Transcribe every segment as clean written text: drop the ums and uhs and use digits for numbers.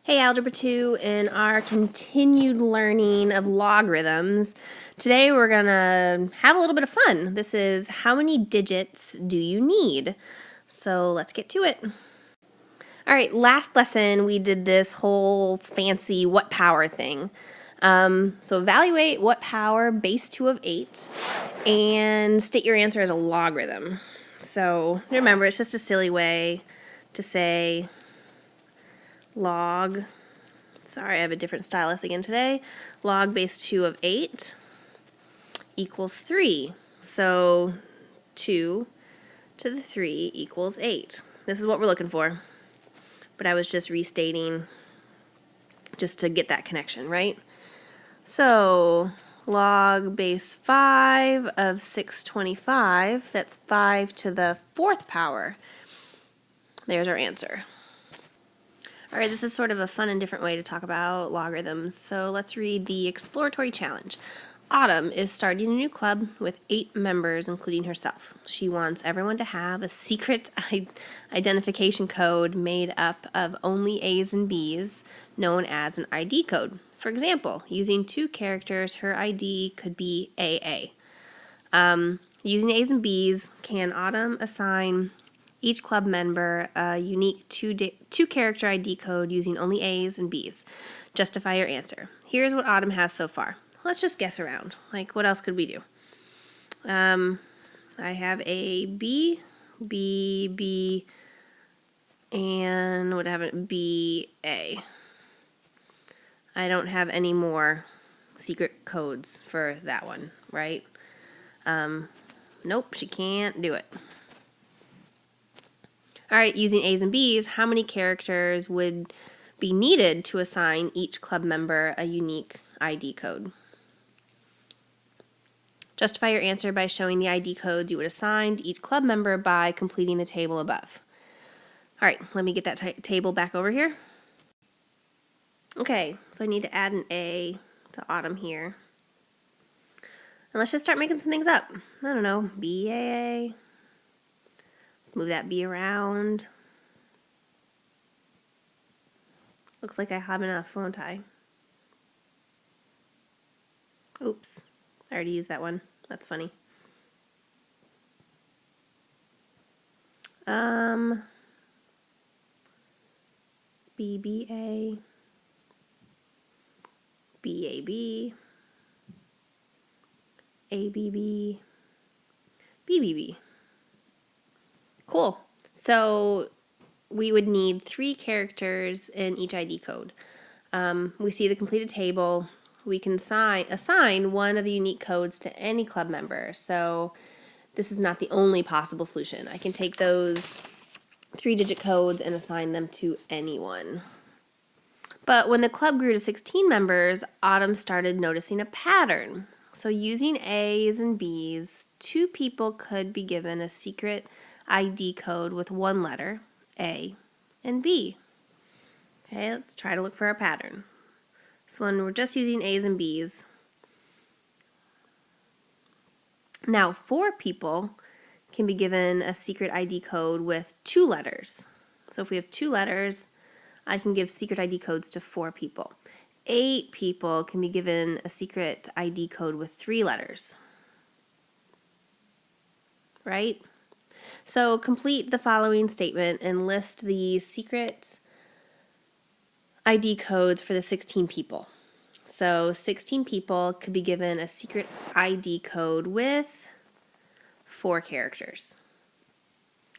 Hey, Algebra 2, in our continued learning of logarithms, today we're going to have a little bit of fun. This is how many digits do you need? So let's get to it. All right, last lesson we did this whole fancy what power thing. So evaluate what power base 2 of 8 and state your answer as a logarithm. So remember, it's just a silly way to say log, sorry, I have a different stylus again today, log base 2 of 8 equals 3. So 2 to the 3 equals 8. This is what we're looking for. But I was just restating just to get that connection, right? So log base 5 of 625, that's 5 to the 4th power. There's our answer. All right, this is sort of a fun and different way to talk about logarithms. So let's read the exploratory challenge. Autumn is starting a new club with 8 members, including herself. She wants everyone to have a secret identification code made up of only A's and B's, known as an ID code. For example, using 2 characters, her ID could be AA. Using A's and B's, can Autumn assign each club member a unique 2-character ID code using only A's and B's? Justify your answer. Here's what Autumn has so far. Let's just guess around. Like, what else could we do? I have A, B, B, B, and what haven't B, A. I don't have any more secret codes for that one, right? Nope, she can't do it. All right, using A's and B's, how many characters would be needed to assign each club member a unique ID code? Justify your answer by showing the ID codes you would assign to each club member by completing the table above. All right, let me get that table back over here. Okay, so I need to add an A to Autumn here. And let's just start making some things up. I don't know, BAA. Move that B around. Looks like I have enough, won't I? Oops, I already used that one. That's funny. BBA, BAB, ABB, BBB. Cool. So we would need 3 characters in each ID code. We see the completed table. We can assign one of the unique codes to any club member. So this is not the only possible solution. I can take those 3-digit codes and assign them to anyone. But when the club grew to 16 members, Autumn started noticing a pattern. So using A's and B's, 2 people could be given a secret ID code with 1 letter, A and B. Okay, let's try to look for our pattern. So when we're just using A's and B's, now 4 people can be given a secret ID code with 2 letters. So if we have 2 letters, I can give secret ID codes to 4 people. 8 people can be given a secret ID code with 3 letters. Right? So complete the following statement and list the secret ID codes for the 16 people. So 16 people could be given a secret ID code with 4 characters.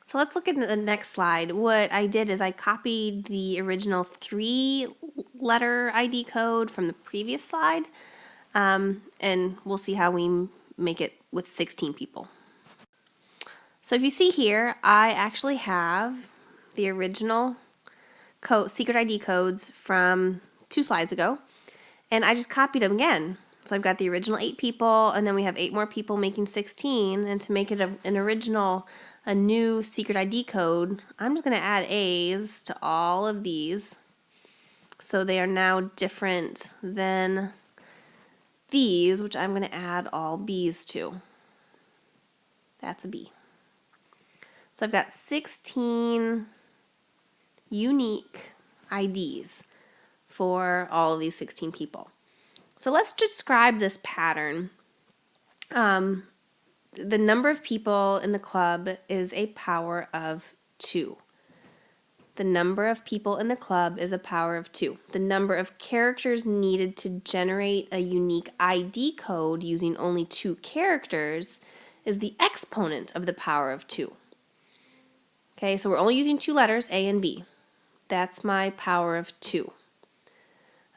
So let's look at the next slide. What I did is I copied the original 3-letter ID code from the previous slide, and we'll see how we make it with 16 people. So if you see here, I actually have the original secret ID codes from 2 slides ago, and I just copied them again. So I've got the original 8 people, and then we have 8 more people making 16, and to make it a new secret ID code, I'm just going to add A's to all of these. So they are now different than these, which I'm going to add all B's to. That's a B. So I've got 16 unique IDs. for all of these 16 people. So let's describe this pattern. The number of people in the club is a power of 2. The number of people in the club is a power of 2. The number of characters needed to generate a unique ID code using only 2 characters is the exponent of the power of 2. Okay, so we're only using 2 letters, A and B. That's my power of 2.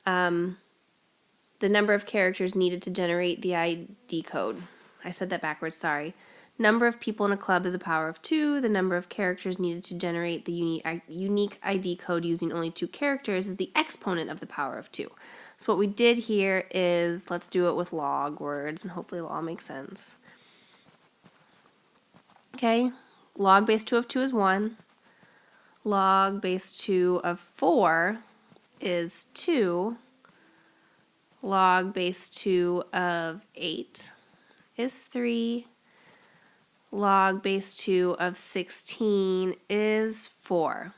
The number of characters needed to generate the ID code. I said that backwards, sorry. Number of people in a club is a power of 2. The number of characters needed to generate the unique ID code using only 2 characters is the exponent of the power of 2. So what we did here is, let's do it with log words, and hopefully it'll all make sense. Okay, log base 2 of 2 is 1. Log base 2 of 4 is 2. Log base 2 of 8 is 3. Log base 2 of 16 is 4.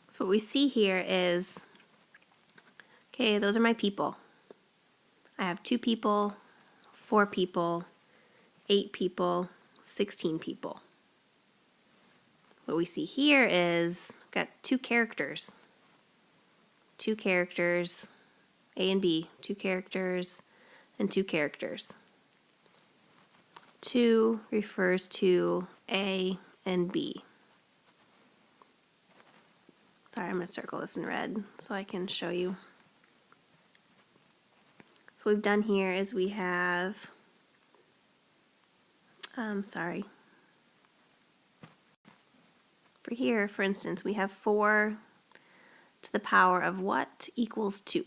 So what we see here is, okay, those are my people. I have 2 people, 4 people, 8 people, 16 people. What we see here is, we've got 2 characters. 2 characters, A and B, 2 characters, and 2 characters. 2 refers to A and B. Sorry, I'm going to circle this in red so I can show you. So what we've done here is we have, for here, for instance, we have 4 to the power of what equals 2.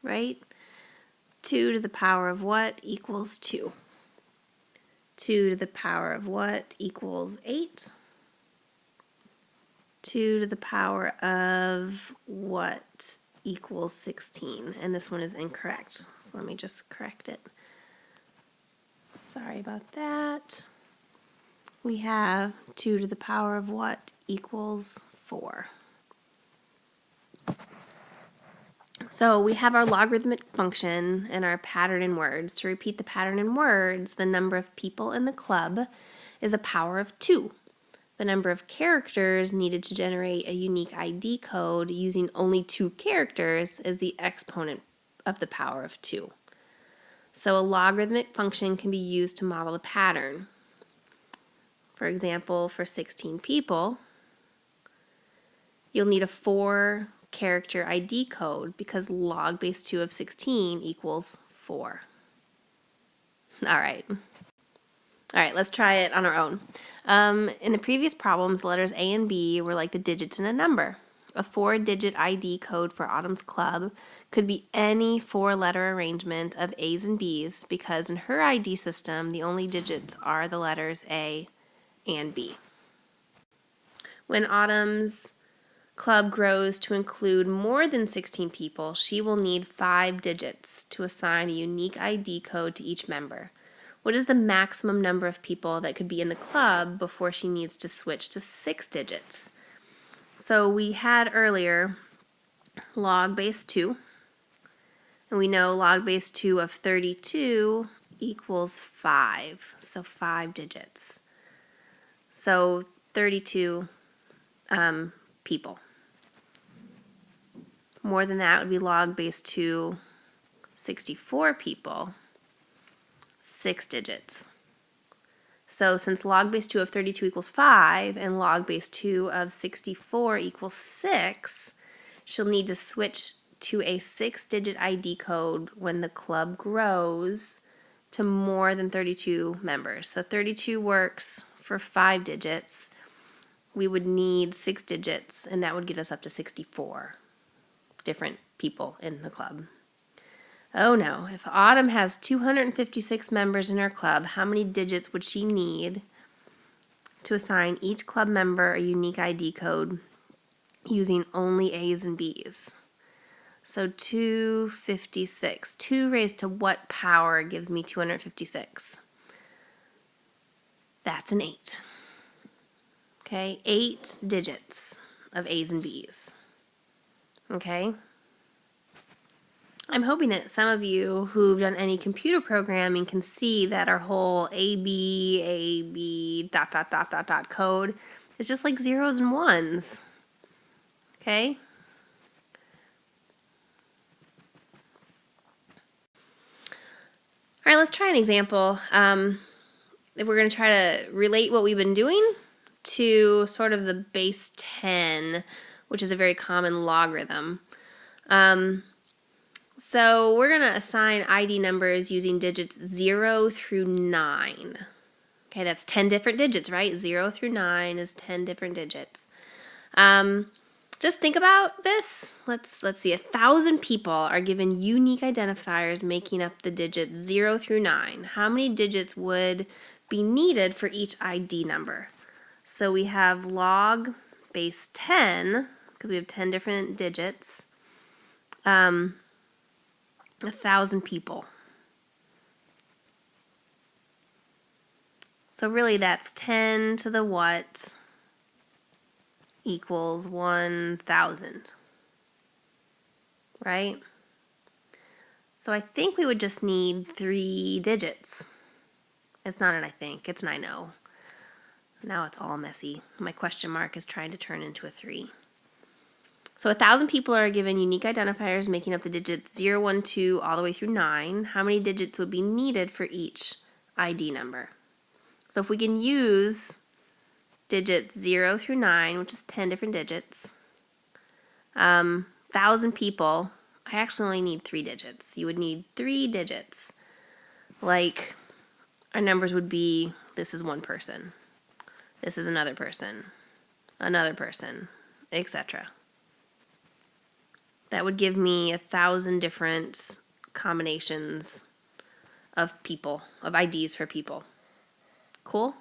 Right? 2 to the power of what equals 2. 2 to the power of what equals 8. 2 to the power of what equals 16. And this one is incorrect. So let me just correct it. Sorry about that. We have 2 to the power of what equals 4. So we have our logarithmic function and our pattern in words. To repeat the pattern in words, the number of people in the club is a power of 2. The number of characters needed to generate a unique ID code using only 2 characters is the exponent of the power of 2. So a logarithmic function can be used to model a pattern. For example, for 16 people, you'll need a 4-character ID code because log base 2 of 16 equals 4. All right, let's try it on our own. In the previous problems, the letters A and B were like the digits in a number. A 4-digit ID code for Autumn's club could be any 4-letter arrangement of A's and B's because in her ID system, the only digits are the letters A and B. When Autumn's club grows to include more than 16 people, she will need 5 digits to assign a unique ID code to each member. What is the maximum number of people that could be in the club before she needs to switch to 6 digits? So we had earlier log base 2, and we know log base 2 of 32 equals 5, so 5 digits. So 32 people. More than that would be log base 2, 64 people, 6 digits. So since log base 2 of 32 equals 5 and log base 2 of 64 equals 6, she'll need to switch to a 6-digit ID code when the club grows to more than 32 members. So 32 works for 5 digits. We would need 6 digits, and that would get us up to 64 different people in the club. Oh no, if Autumn has 256 members in her club, how many digits would she need to assign each club member a unique ID code using only A's and B's? So 256. 2 raised to what power gives me 256? That's an 8. Okay, 8 digits of A's and B's. Okay. I'm hoping that some of you who've done any computer programming can see that our whole A, B, dot, dot, dot, dot, dot code is just like zeros and ones. Okay? All right, let's try an example. We're going to try to relate what we've been doing to sort of the base 10, which is a very common logarithm. So we're going to assign ID numbers using digits 0 through 9. Okay, that's 10 different digits, right? 0 through 9 is 10 different digits. Just think about this. Let's see. 1,000 people are given unique identifiers making up the digits 0 through 9. How many digits would be needed for each ID number? So we have log base 10, because we have 10 different digits, 1,000 people. So really that's 10 to the what equals 1,000, right? So I think we would just need 3 digits. It's not an I think, it's an I know. Now it's all messy. My question mark is trying to turn into a 3. So 1,000 people are given unique identifiers making up the digits 0, 1, 2, all the way through 9. How many digits would be needed for each ID number? So if we can use digits 0 through 9, which is 10 different digits, 1,000 people, I actually only need 3 digits. You would need 3 digits. Like, our numbers would be, this is one person, this is another person, etc. That would give me 1,000 different combinations of people, of IDs for people. Cool?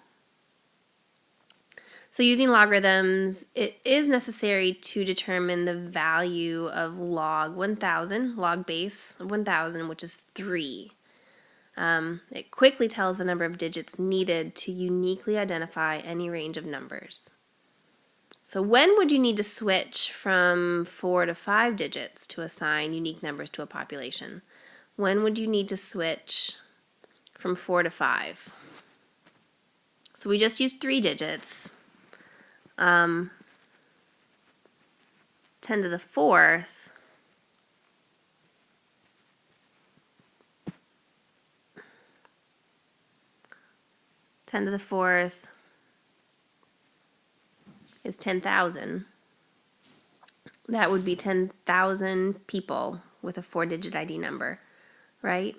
So using logarithms, it is necessary to determine the value of log 1,000, log base of 1,000, which is 3. It quickly tells the number of digits needed to uniquely identify any range of numbers. So when would you need to switch from 4 to 5 digits to assign unique numbers to a population? When would you need to switch from 4 to 5? So we just used 3 digits. 10 to the 4th is 10,000. That would be 10,000 people with a 4-digit ID number, right?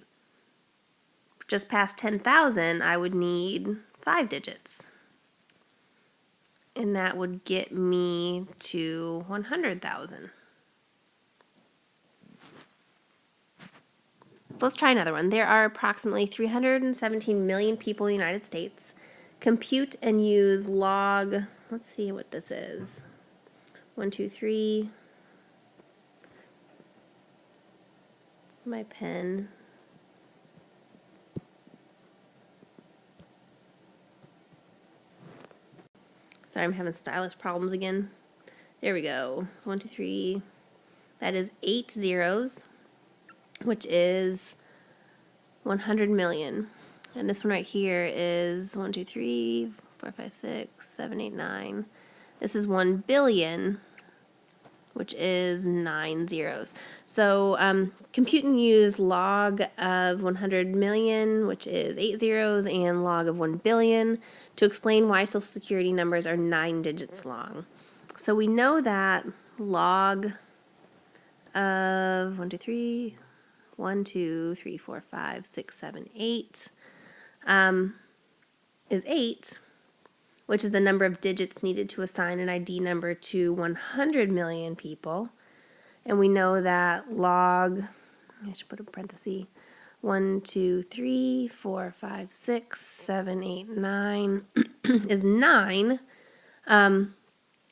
Just past 10,000, I would need 5 digits. And that would get me to 100,000. So let's try another one. There are approximately 317 million people in the United States. Compute and use log, let's see what this is. 1, 2, 3. My pen. Sorry, I'm having stylus problems again. There we go. So 1, 2, 3. That is 8 zeros, which is 100 million. And this one right here is 1, 2, 3, 4, 5, 6, 7, 8, 9. This is 1 billion, which is 9 zeros. So compute and use log of 100 million, which is 8 zeros, and log of 1 billion to explain why Social Security numbers are 9 digits long. So we know that log of 1, 2, 3, 1, 2, 3, 4, 5, 6, 7, 8 is 8, which is the number of digits needed to assign an ID number to 100 million people. And we know that log, I should put a parenthesis, 1, 2, 3, 4, 5, 6, 7, 8, 9 is 9,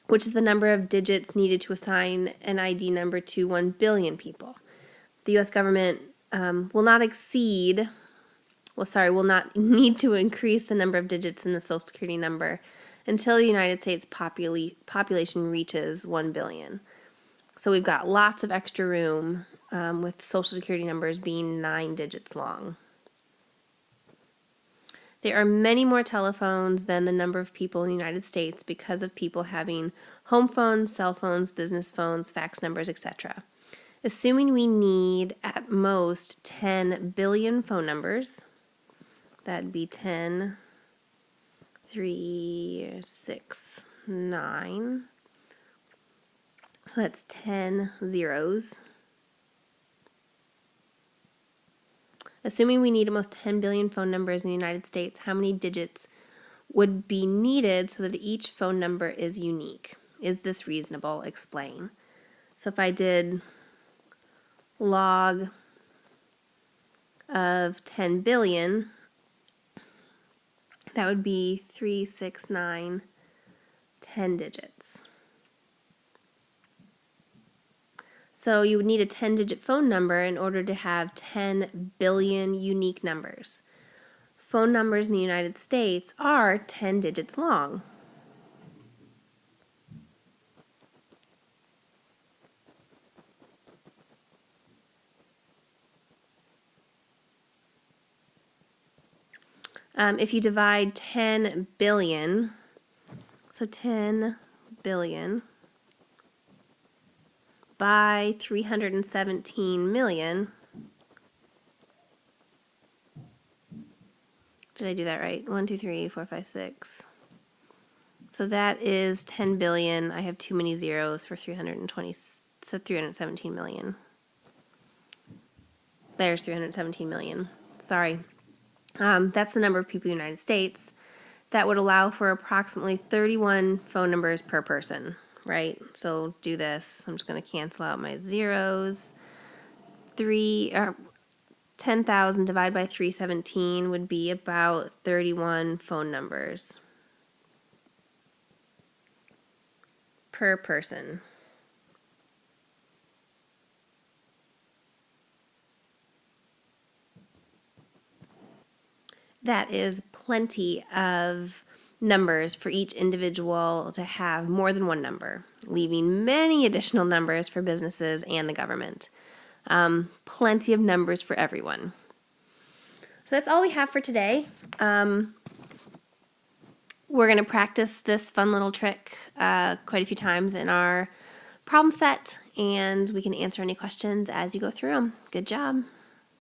which is the number of digits needed to assign an ID number to 1 billion people. The U.S. government will not need to increase the number of digits in the Social Security number until the United States population reaches 1 billion. So we've got lots of extra room with Social Security numbers being 9 digits long. There are many more telephones than the number of people in the United States because of people having home phones, cell phones, business phones, fax numbers, etc. Assuming we need at most 10 billion phone numbers, that'd be 10, 3, 6, 9. So that's 10 zeros. Assuming we need almost 10 billion phone numbers in the United States, how many digits would be needed so that each phone number is unique? Is this reasonable? Explain. So if I did log of 10 billion, that would be 3, 6, 9, 10 digits. So you would need a 10-digit phone number in order to have 10 billion unique numbers. Phone numbers in the United States are 10 digits long. If you divide 10 billion, so 10 billion by 317 million, did I do that right? 1, 2, 3, 4, 5, 6. So that is 10 billion. I have too many zeros for 320, so 317 million. There's 317 million. Sorry. That's the number of people in the United States. That would allow for approximately 31 phone numbers per person, right? So do this. I'm just going to cancel out my zeros. 10,000 divided by 317 would be about 31 phone numbers per person. That is plenty of numbers for each individual to have more than one number, leaving many additional numbers for businesses and the government. Plenty of numbers for everyone. So that's all we have for today. We're going to practice this fun little trick quite a few times in our problem set, and we can answer any questions as you go through them. Good job.